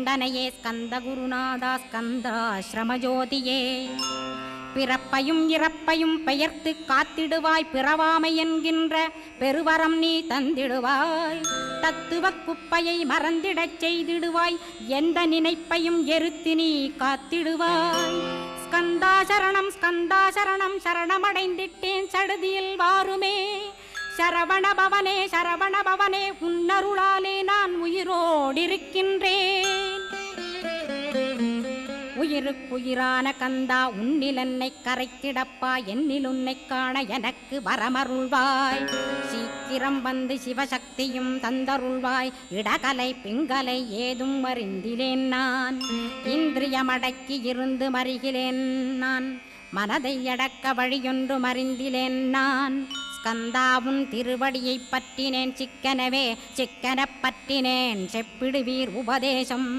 கொண்டனையே ஸ்கந்த குருநாதா ஸ்கந்தாஸ்ரமஜோதியே. பிறப்பையும் இறப்பையும் பெயர்த்து காத்திடுவாய், பிறவாமை என்கின்ற பெருவரம் நீ தந்திடுவாய். தத்துவ குப்பையை மறந்திடச் செய்திடுவாய், எந்த நினைப்பையும் எரித்து நீ காத்திடுவாய். ஸ்கந்தா சரணம் ஸ்கந்தா சரணம், சரணமடைந்திட்டேன் சடுதியில் வாருமே. சரவண பவனே சரவண பவனே, உன்னருளாலே நான் உயிரோடிருக்கின்றேன். உயிருக்குயிரான கந்தா, உன்னில் என்னை கரைத்திடப்பா, என்னில் உன்னை காண எனக்கு வரமருள்வாய். சீக்கிரம் வந்து சிவசக்தியும் தந்தருள்வாய், இடகலை பிங்கலை ஏதும் அறிந்திலேன் நான். இந்திரியமடக்கி இருந்து மறிகிலேன் நான், மனதை அடக்க வழியொன்று மறிந்திலேன் நான். ஸ்கந்தாவும் திருவடியை பற்றினேன் சிக்கனவே, சிக்கன பற்றினேன் செப்பிடுவீர் உபதேசம்.